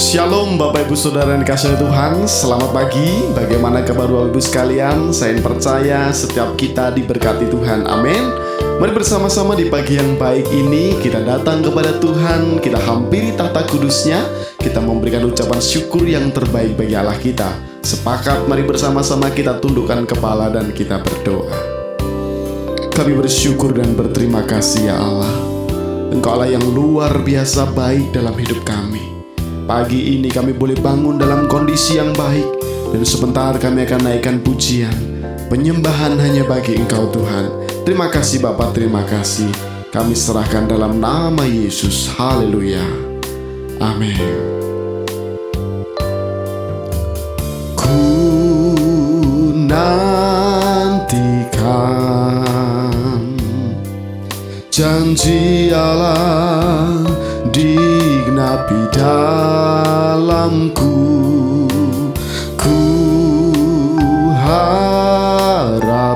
Shalom Bapak Ibu Saudara yang dikasihi Tuhan. Selamat pagi. Bagaimana kabar Bapak Ibu sekalian? Saya percaya setiap kita diberkati Tuhan. Amin. Mari bersama-sama di pagi yang baik ini kita datang kepada Tuhan, kita hampiri tahta kudus-Nya, kita memberikan ucapan syukur yang terbaik bagi Allah kita. Sepakat mari bersama-sama kita tundukkan kepala dan kita berdoa. Kami bersyukur dan berterima kasih ya Allah. Engkau Allah yang luar biasa baik dalam hidup kami. Pagi ini kami boleh bangun dalam kondisi yang baik, dan sebentar kami akan naikkan pujian, penyembahan hanya bagi Engkau Tuhan. Terima kasih Bapa, terima kasih. Kami serahkan dalam nama Yesus. Haleluya. Amin. Ku nantikan janji Allah digenapi dalamku. Ku harapkan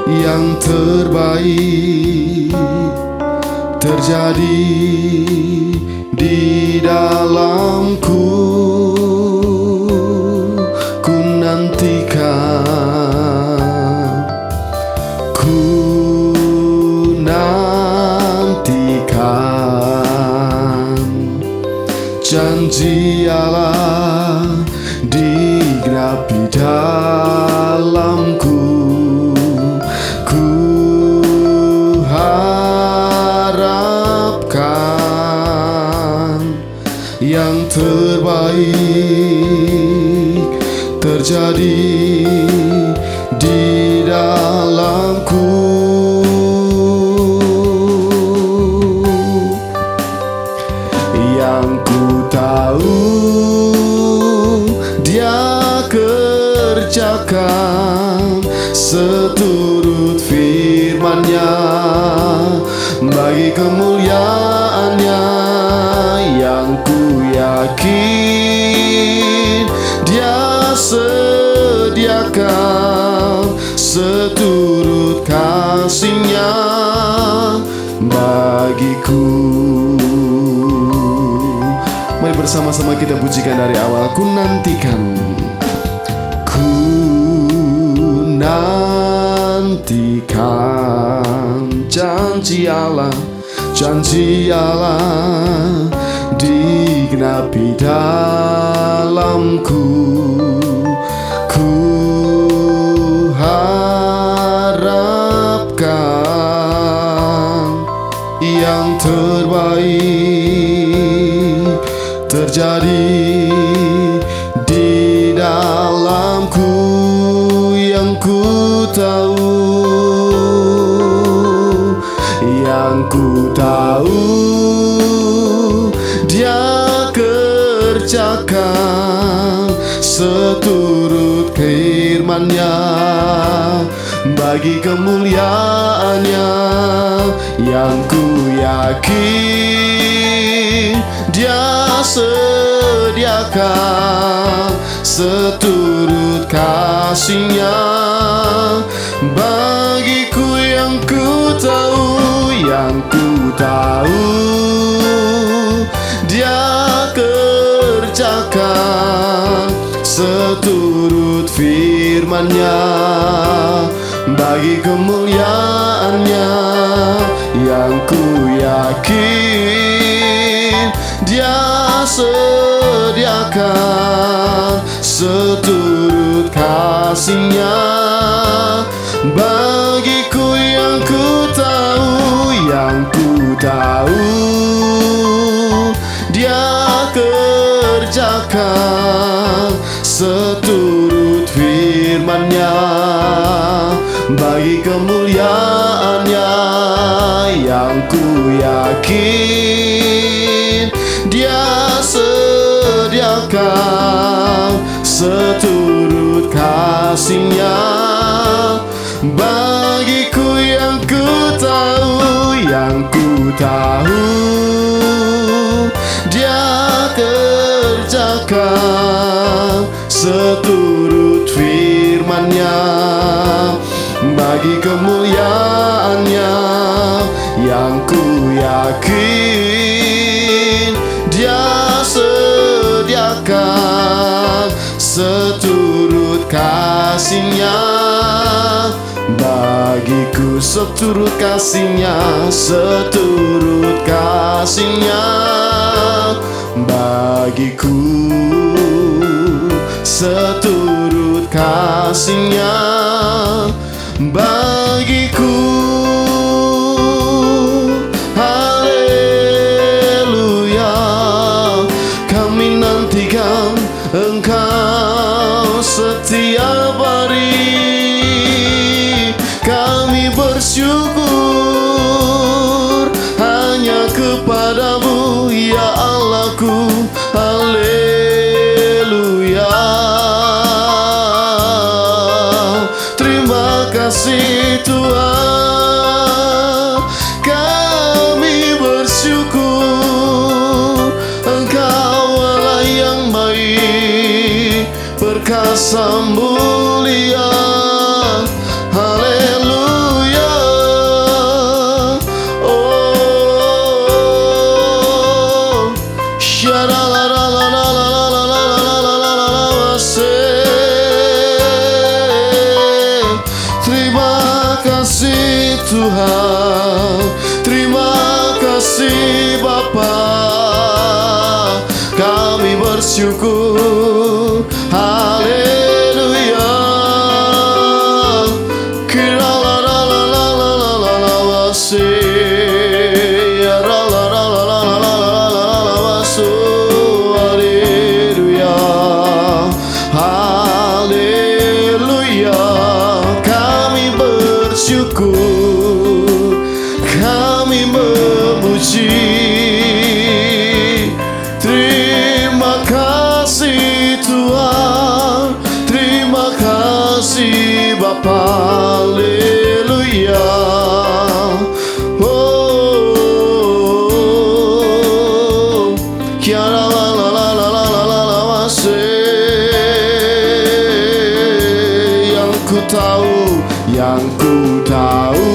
yang terbaik terjadi di dalamku. Ku nantikan, janji Allah digenapi dalamku. Ku harapkan yang terbaik terjadi di dalamku. Yang ku tahu Dia kerjakan seturut firman-Nya bagi kemuliaan-Nya. Yang ku yakin Dia sediakan seturut kasih-Nya bagiku. Mari bersama-sama kita pujikan dari awal. Ku nantikan, ku nantikan janji Allah digenapi dalamku. Ku harapkan yang terbaik terjadi di dalamku. Yang ku tahu Dia kerjakan seturut firman-Nya bagi kemuliaan-Nya. Yang ku yakin Dia sediakan seturut kasih-Nya bagiku. Yang ku tahu Dia kerjakan seturut firman-Nya bagi kemuliaan-Nya. Yang ku yakin Dia sediakan seturut kasih-Nya bagiku. Yang ku tahu Dia kerjakan seturut firman-Nya bagi kemuliaan-Nya. Yang ku yakin Dia sediakan seturut kasih-Nya bagiku. Yang ku tahu Dia kerjakan seturut firman-Nya bagi kemuliaan-Nya. yang ku yakin Dia sediakan seturut kasih-Nya bagiku, seturut kasih-Nya, seturut kasih-Nya bagiku, seturut kasih-Nya bagiku. Haleluya, kami nantikan Engkau setiap hari, kami bersyukur hanya kepadamu ya Allahku. Haleluya, terima kasih Tuhan, kami bersyukur Engkau Allah yang baik, perkasa mulia. Haleluya, oh terima kasih Tuhan, terima kasih Bapa, kami bersyukur. Haleluya, haleluya, kami bersyukur, kami memuji. Terima kasih Tuhan, terima kasih Bapa. Haleluya, oh kiara la la la la la la la la wase. Yang ku tahu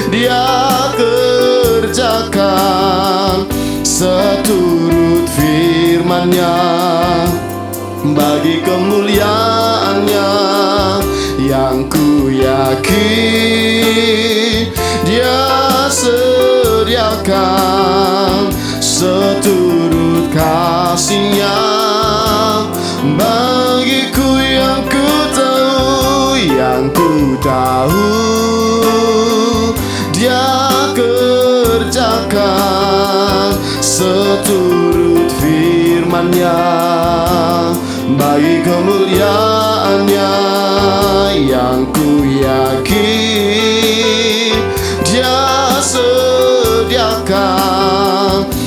Dia kerjakan seturut firman-Nya bagi kemuliaan-Nya. Yang ku yakin Dia sediakan seturut kasih-Nya bagiku. Yang ku tahu Dia kerjakan seturut firman-Nya bagi kemuliaan-Nya. Yang ku yakin Dia sediakan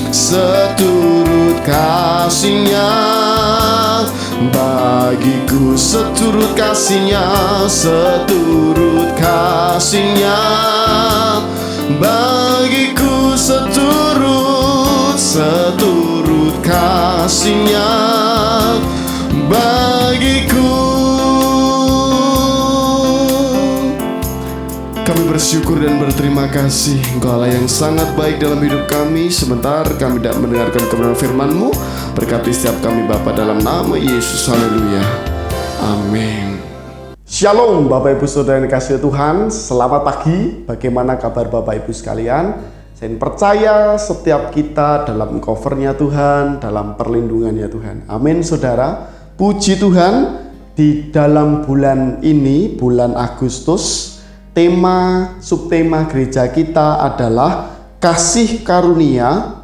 seturut kasih-Nya bagiku, seturut kasih-Nya, seturut kasih-Nya bagiku, seturut kasih-Nya bagiku. Kami bersyukur dan berterima kasih, Engkau Allah yang sangat baik dalam hidup kami. Sebentar kami tidak mendengarkan kebenaran firman-Mu, berkati setiap kami Bapa dalam nama Yesus. Haleluya, amin. Shalom Bapak Ibu Saudara yang dikasihi Tuhan, selamat pagi. Bagaimana kabar Bapak Ibu sekalian? Saya percaya setiap kita dalam cover-Nya Tuhan, dalam perlindungan-Nya Tuhan. Amin saudara. Puji Tuhan, di dalam bulan ini, bulan Agustus, subtema gereja kita adalah kasih karunia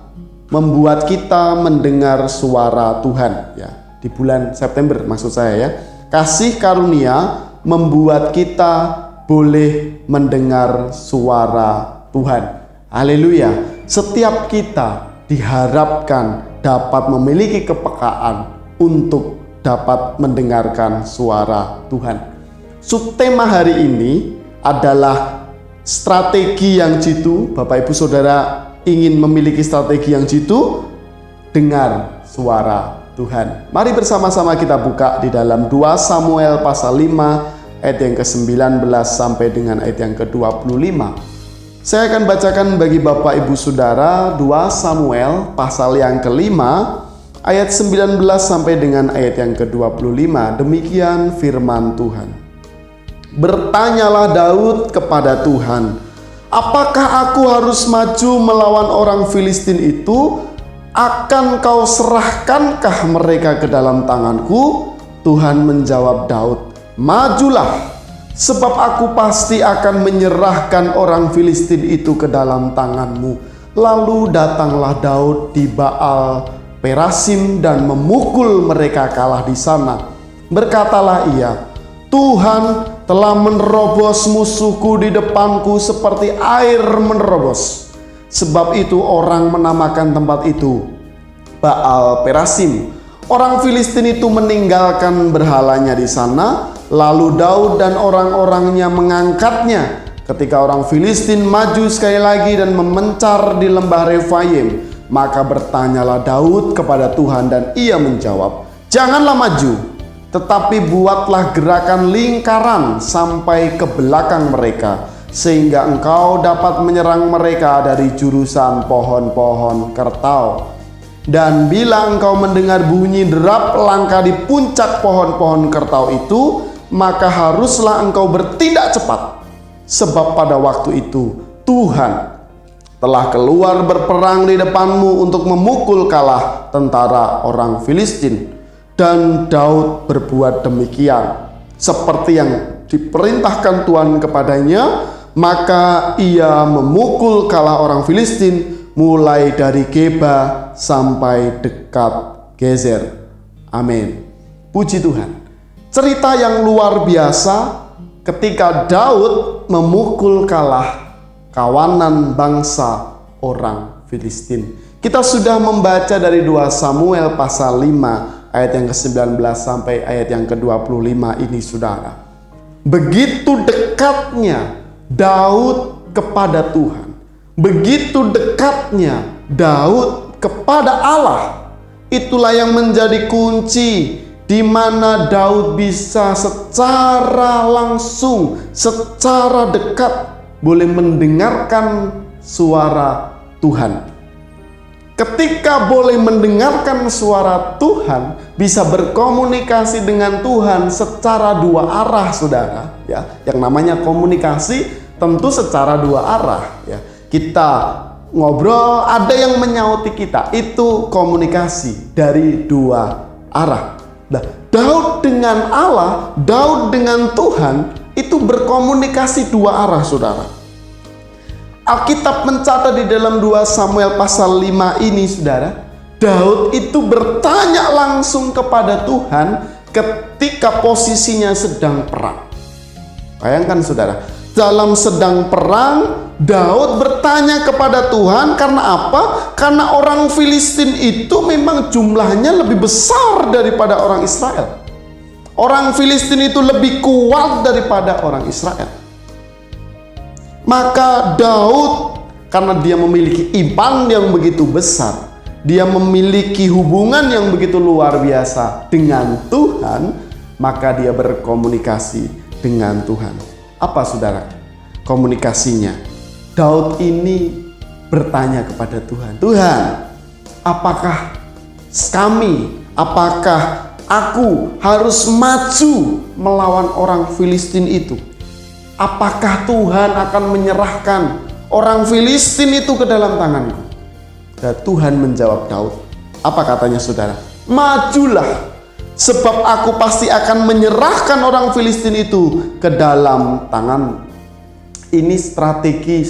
membuat kita mendengar suara Tuhan. Ya, di bulan September maksud saya ya. Kasih karunia membuat kita boleh mendengar suara Tuhan. Haleluya. Setiap kita diharapkan dapat memiliki kepekaan untuk dapat mendengarkan suara Tuhan. Subtema hari ini adalah strategi yang jitu. Bapak Ibu Saudara ingin memiliki strategi yang jitu, dengar suara Tuhan. Mari bersama-sama kita buka di dalam 2 Samuel pasal 5 ayat yang ke-19 sampai dengan ayat yang ke-25. Saya akan bacakan bagi Bapak Ibu Saudara 2 Samuel pasal yang kelima ayat 19 sampai dengan ayat yang ke-25. Demikian firman Tuhan. Bertanyalah Daud kepada Tuhan, apakah aku harus maju melawan orang Filistin itu? Akan kau serahkankah mereka ke dalam tanganku? Tuhan menjawab Daud, majulah, sebab aku pasti akan menyerahkan orang Filistin itu ke dalam tanganmu. Lalu datanglah Daud di Baal Perasim dan memukul mereka kalah di sana. Berkatalah ia, Tuhan telah menerobos musuhku di depanku seperti air menerobos. Sebab itu orang menamakan tempat itu Baal Perasim. Orang Filistin itu meninggalkan berhalanya di sana. Lalu Daud dan orang-orangnya mengangkatnya. Ketika orang Filistin maju sekali lagi dan memencar di lembah Refaim, maka bertanyalah Daud kepada Tuhan dan ia menjawab, janganlah maju, tetapi buatlah gerakan lingkaran sampai ke belakang mereka, sehingga engkau dapat menyerang mereka dari jurusan pohon-pohon kertau. Dan bila engkau mendengar bunyi derap langkah di puncak pohon-pohon kertau itu, maka haruslah engkau bertindak cepat, sebab pada waktu itu Tuhan telah keluar berperang di depanmu untuk memukul kalah tentara orang Filistin. Dan Daud berbuat demikian seperti yang diperintahkan Tuhan kepadanya, maka ia memukul kalah orang Filistin mulai dari Geba sampai dekat Gezer. Amin. Puji Tuhan. Cerita yang luar biasa ketika Daud memukul kalah kawanan bangsa orang Filistin. Kita sudah membaca dari 2 Samuel pasal 5 ayat yang ke-19 sampai ayat yang ke-25 ini, saudara. Begitu dekatnya Daud kepada Tuhan, begitu dekatnya Daud kepada Allah. Itulah yang menjadi kunci di mana Daud bisa secara langsung, secara dekat boleh mendengarkan suara Tuhan. Ketika boleh mendengarkan suara Tuhan, bisa berkomunikasi dengan Tuhan secara dua arah, saudara. Ya, yang namanya komunikasi tentu secara dua arah. Ya, kita ngobrol, ada yang menyauti kita, itu komunikasi dari dua arah. Nah, Daud dengan Allah, Daud dengan Tuhan itu berkomunikasi dua arah, saudara. Alkitab mencatat di dalam 2 Samuel pasal 5 ini, saudara, Daud itu bertanya langsung kepada Tuhan ketika posisinya sedang perang. Bayangkan, saudara, dalam sedang perang, Daud bertanya kepada Tuhan karena apa? Karena orang Filistin itu memang jumlahnya lebih besar daripada orang Israel. Orang Filistin itu lebih kuat daripada orang Israel. Maka Daud, karena dia memiliki iman yang begitu besar, dia memiliki hubungan yang begitu luar biasa dengan Tuhan, maka dia berkomunikasi dengan Tuhan. Apa, saudara, komunikasinya? Daud ini bertanya kepada Tuhan, Tuhan, apakah aku harus maju melawan orang Filistin itu? Apakah Tuhan akan menyerahkan orang Filistin itu ke dalam tanganku? Dan Tuhan menjawab Daud. Apa katanya, saudara? Majulah, sebab aku pasti akan menyerahkan orang Filistin itu ke dalam tanganmu. Ini strategi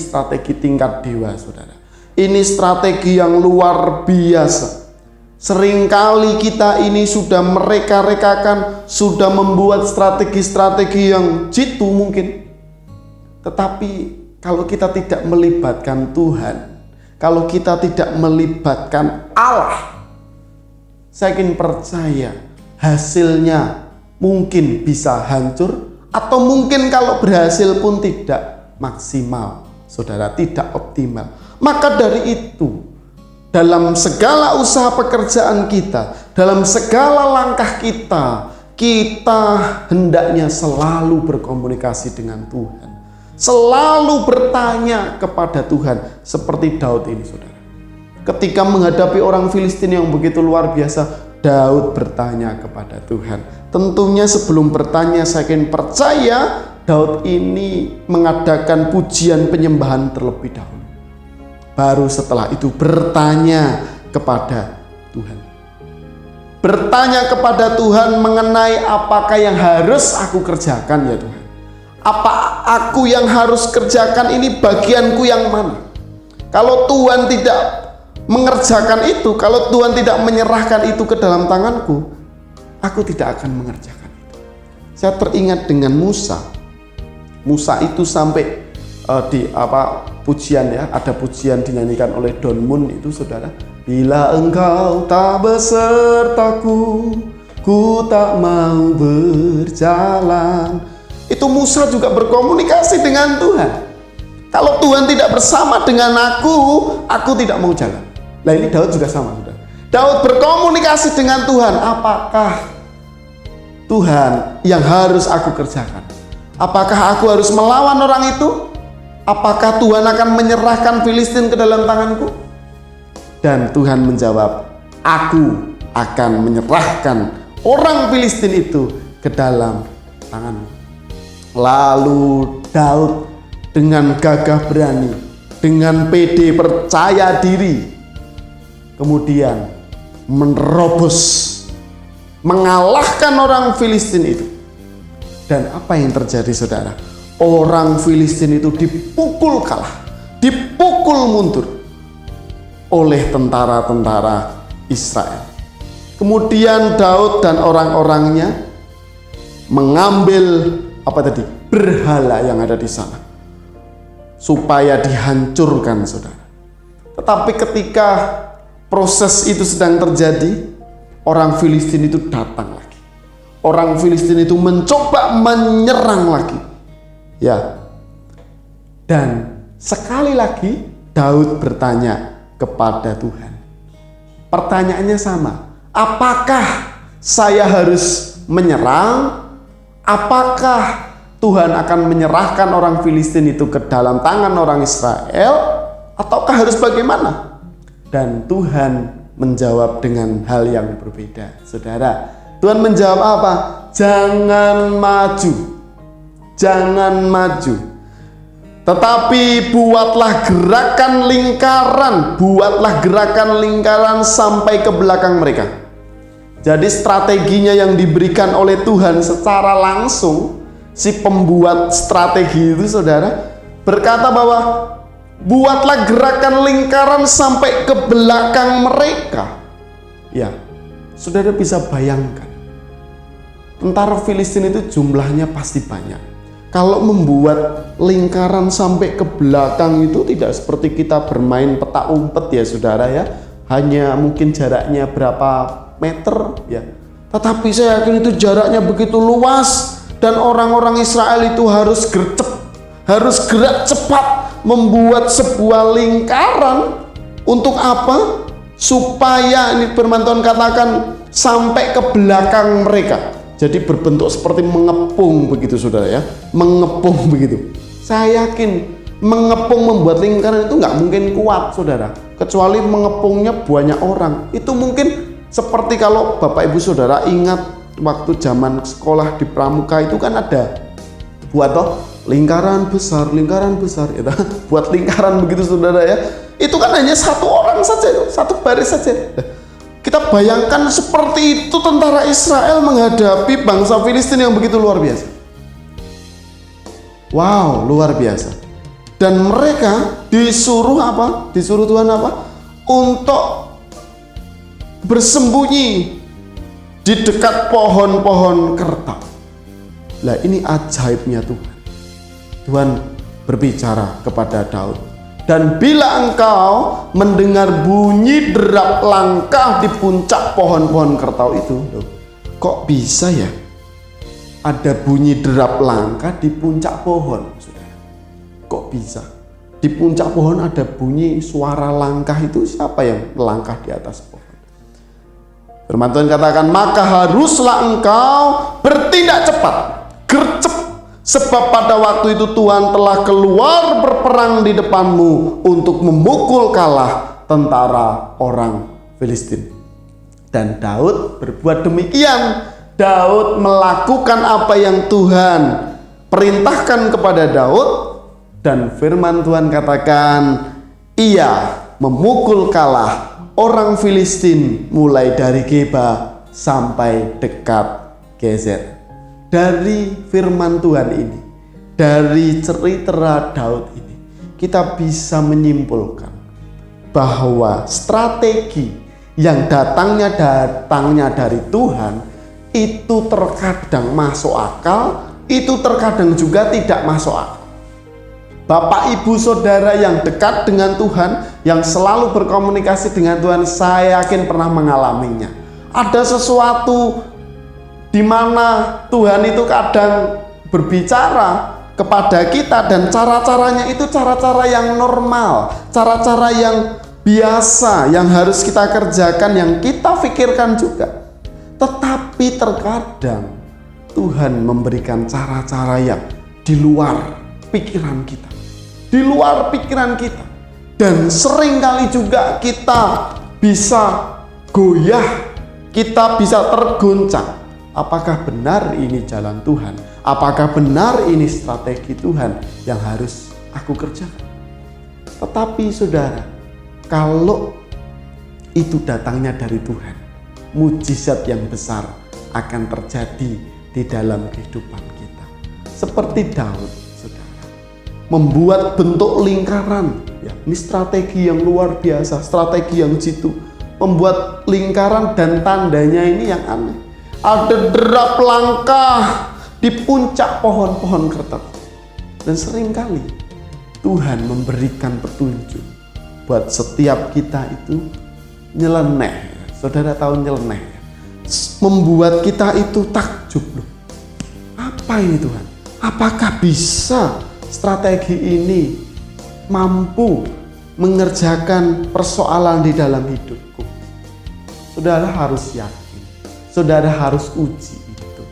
tingkat dewa, saudara. Ini strategi yang luar biasa. Seringkali kita ini sudah mereka-rekakan, sudah membuat strategi-strategi yang jitu mungkin. Tetapi kalau kita tidak melibatkan Tuhan, kalau kita tidak melibatkan Allah, saya ingin percaya hasilnya mungkin bisa hancur, atau mungkin kalau berhasil pun tidak maksimal, saudara, tidak optimal. Maka dari itu, dalam segala usaha pekerjaan kita, dalam segala langkah kita hendaknya selalu berkomunikasi dengan Tuhan. selalu bertanya kepada Tuhan seperti Daud ini, saudara. Ketika menghadapi orang Filistin yang begitu luar biasa, Daud bertanya kepada Tuhan. Tentunya sebelum bertanya, saya ingin percaya Daud ini mengadakan pujian penyembahan terlebih dahulu. Baru setelah itu bertanya kepada Tuhan. Bertanya kepada Tuhan mengenai apakah yang harus aku kerjakan ya Tuhan. Apa aku yang harus kerjakan ini, bagianku yang mana? Kalau Tuhan tidak mengerjakan itu, kalau Tuhan tidak menyerahkan itu ke dalam tanganku, aku tidak akan mengerjakan itu. Saya teringat dengan Musa. Musa itu sampai pujian ya, ada pujian dinyanyikan oleh Don Moon itu, saudara. Bila engkau tak besertaku, ku tak mau berjalan. Itu Musa juga berkomunikasi dengan Tuhan. Kalau Tuhan tidak bersama dengan aku tidak mau jalan. Nah ini Daud juga sama, saudara. Daud berkomunikasi dengan Tuhan. Apakah Tuhan yang harus aku kerjakan? Apakah aku harus melawan orang itu? Apakah Tuhan akan menyerahkan Filistin ke dalam tanganku? Dan Tuhan menjawab, aku akan menyerahkan orang Filistin itu ke dalam tanganmu. Lalu Daud dengan gagah berani, dengan pede percaya diri, kemudian menerobos, mengalahkan orang Filistin itu. Dan apa yang terjadi, saudara? Orang Filistin itu dipukul kalah, dipukul mundur oleh tentara-tentara Israel. Kemudian Daud dan orang-orangnya mengambil berhala yang ada di sana supaya dihancurkan, saudara. Tetapi ketika proses itu sedang terjadi, orang Filistin itu datang lagi. Orang Filistin itu mencoba menyerang lagi. Ya. Dan sekali lagi Daud bertanya kepada Tuhan. Pertanyaannya sama. Apakah saya harus menyerang? Apakah Tuhan akan menyerahkan orang Filistin itu ke dalam tangan orang Israel? Ataukah harus bagaimana? Dan Tuhan menjawab dengan hal yang berbeda, saudara. Tuhan menjawab apa? Jangan maju. Jangan maju. Tetapi buatlah gerakan lingkaran sampai ke belakang mereka. Jadi strateginya yang diberikan oleh Tuhan secara langsung, si pembuat strategi itu, saudara, berkata bahwa buatlah gerakan lingkaran sampai ke belakang mereka. Ya, saudara bisa bayangkan, tentara Filistin itu jumlahnya pasti banyak. Kalau membuat lingkaran sampai ke belakang itu tidak seperti kita bermain petak umpet ya, saudara ya. Hanya mungkin jaraknya berapa meter ya. Tetapi saya yakin itu jaraknya begitu luas, dan orang-orang Israel itu harus gerak cepat membuat sebuah lingkaran. Untuk apa? Supaya, ini firman Tuhan katakan, sampai ke belakang mereka. Jadi berbentuk seperti mengepung begitu, saudara ya. Mengepung begitu. Saya yakin mengepung, membuat lingkaran itu nggak mungkin kuat, saudara. Kecuali mengepungnya banyak orang. Itu mungkin seperti kalau Bapak Ibu Saudara ingat waktu zaman sekolah di Pramuka itu kan ada buat lingkaran besar gitu. Buat lingkaran begitu, saudara ya. Itu kan hanya satu orang saja, satu baris saja. Kita bayangkan seperti itu tentara Israel menghadapi bangsa Filistin yang begitu luar biasa. Wow, luar biasa. Dan mereka disuruh apa? Disuruh Tuhan apa? Untuk bersembunyi di dekat pohon-pohon kertau. Nah, ini ajaibnya Tuhan. Tuhan berbicara kepada Daud. Dan bila engkau mendengar bunyi derap langkah di puncak pohon-pohon kertau itu, kok bisa ya ada bunyi derap langkah di puncak pohon, saudara? Kok bisa? Di puncak pohon ada bunyi suara langkah, itu siapa yang melangkah di atas pohon? Firman Tuhan katakan, maka haruslah engkau bertindak cepat, gercep, Sebab pada waktu itu Tuhan telah keluar berperang di depanmu untuk memukul kalah tentara orang Filistin. Dan Daud berbuat demikian. Daud melakukan apa yang Tuhan perintahkan kepada Daud. Dan firman Tuhan katakan, ia memukul kalah orang Filistin mulai dari Geba sampai dekat Gezer. Dari firman Tuhan ini, dari cerita Daud ini, kita bisa menyimpulkan bahwa strategi yang datangnya dari Tuhan itu terkadang masuk akal, itu terkadang juga tidak masuk akal. Bapak, ibu, saudara yang dekat dengan Tuhan, yang selalu berkomunikasi dengan Tuhan, saya yakin pernah mengalaminya. Ada sesuatu di mana Tuhan itu kadang berbicara kepada kita, dan cara-caranya itu cara-cara yang normal, cara-cara yang biasa, yang harus kita kerjakan, yang kita pikirkan juga. Tetapi terkadang Tuhan memberikan cara-cara yang di luar pikiran kita, di luar pikiran kita, dan seringkali juga kita bisa goyah, kita bisa tergoncang. Apakah benar ini jalan Tuhan? Apakah benar ini strategi Tuhan yang harus aku kerjakan? Tetapi saudara, kalau itu datangnya dari Tuhan, mujizat yang besar akan terjadi di dalam kehidupan kita. Seperti Daud, saudara, membuat bentuk lingkaran. Ya, ini strategi yang luar biasa, strategi yang jitu. Membuat lingkaran dan tandanya ini yang aneh. Ada derap langkah di puncak pohon-pohon kertas. Dan seringkali Tuhan memberikan petunjuk buat setiap kita itu nyeleneh. Saudara tahu nyeleneh? Membuat kita itu takjub loh. Apa ini Tuhan? Apakah bisa strategi ini mampu mengerjakan persoalan di dalam hidupku? Saudara harus yakin. Saudara harus uji itu.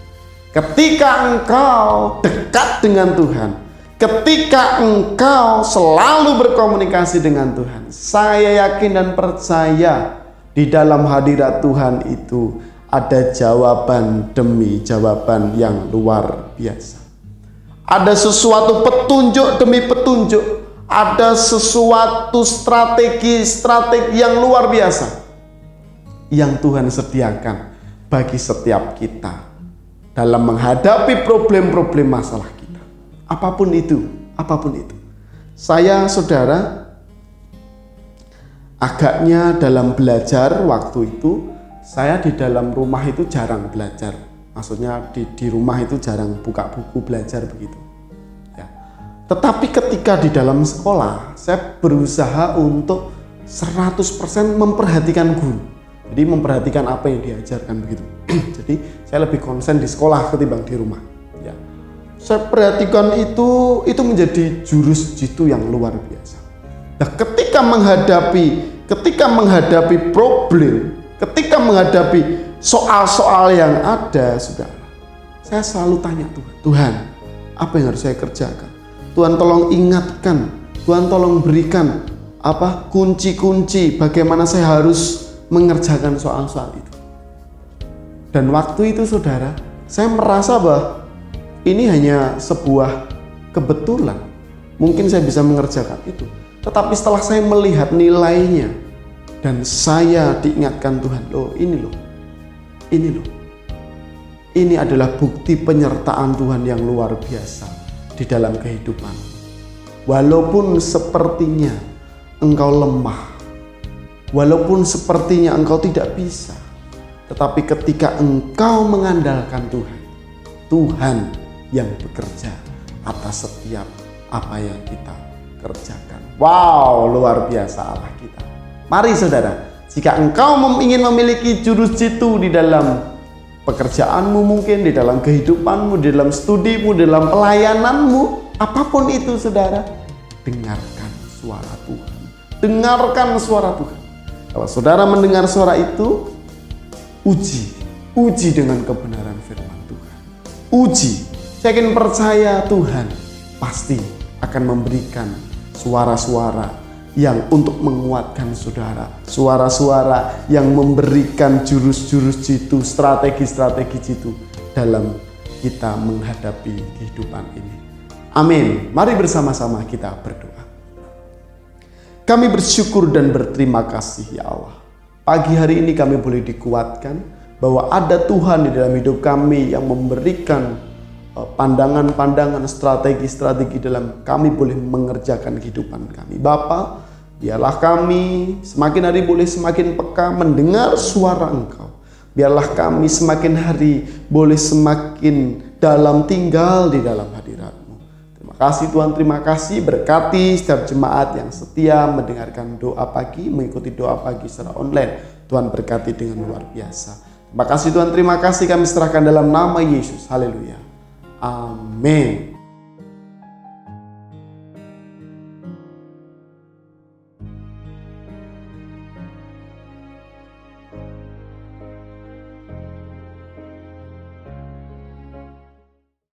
Ketika engkau dekat dengan Tuhan, ketika engkau selalu berkomunikasi dengan Tuhan, saya yakin dan percaya di dalam hadirat Tuhan itu ada jawaban demi jawaban yang luar biasa. Ada sesuatu petunjuk demi petunjuk, ada sesuatu strategi yang luar biasa yang Tuhan sediakan bagi setiap kita dalam menghadapi problem-problem masalah kita. Apapun itu. Saya, saudara, agaknya dalam belajar waktu itu, saya di dalam rumah itu jarang belajar. Maksudnya di rumah itu jarang buka buku belajar begitu. Ya. Tetapi ketika di dalam sekolah, saya berusaha untuk 100% memperhatikan guru. Jadi memperhatikan apa yang diajarkan begitu. Jadi saya lebih konsen di sekolah ketimbang di rumah. Ya. Saya perhatikan itu menjadi jurus jitu yang luar biasa. Nah, ketika menghadapi problem, ketika menghadapi soal-soal yang ada, saudara, saya selalu tanya Tuhan, apa yang harus saya kerjakan? Tuhan tolong ingatkan, Tuhan tolong berikan kunci-kunci bagaimana saya harus mengerjakan soal-soal itu. Dan waktu itu, saudara, saya merasa bahwa ini hanya sebuah kebetulan. Mungkin saya bisa mengerjakan itu. Tetapi setelah saya melihat nilainya dan saya diingatkan Tuhan, ini adalah bukti penyertaan Tuhan yang luar biasa di dalam kehidupan. Walaupun sepertinya engkau lemah, walaupun sepertinya engkau tidak bisa, tetapi ketika engkau mengandalkan Tuhan, Tuhan yang bekerja atas setiap apa yang kita kerjakan. Wow, luar biasa Allah kita. Mari saudara, jika engkau ingin memiliki jurus jitu di dalam pekerjaanmu, mungkin di dalam kehidupanmu, di dalam studimu, di dalam pelayananmu, apapun itu saudara, dengarkan suara Tuhan. Dengarkan suara Tuhan. Kalau saudara mendengar suara itu, uji dengan kebenaran firman Tuhan. Uji. Saya yakin percaya Tuhan pasti akan memberikan suara-suara yang untuk menguatkan saudara. Suara-suara yang memberikan jurus-jurus jitu, strategi-strategi jitu dalam kita menghadapi kehidupan ini. Amin. Mari bersama-sama kita berdoa. Kami bersyukur dan berterima kasih ya Allah. Pagi hari ini kami boleh dikuatkan bahwa ada Tuhan di dalam hidup kami yang memberikan pandangan-pandangan, strategi-strategi dalam kami boleh mengerjakan kehidupan kami. Bapa, biarlah kami semakin hari boleh semakin peka mendengar suara Engkau. Biarlah kami semakin hari boleh semakin dalam tinggal di dalam hadirat-Mu. Terima kasih Tuhan, terima kasih. Berkati setiap jemaat yang setia mendengarkan doa pagi, mengikuti doa pagi secara online. Tuhan berkati dengan luar biasa. Terima kasih Tuhan, terima kasih, kami serahkan dalam nama Yesus. Haleluya. Amin.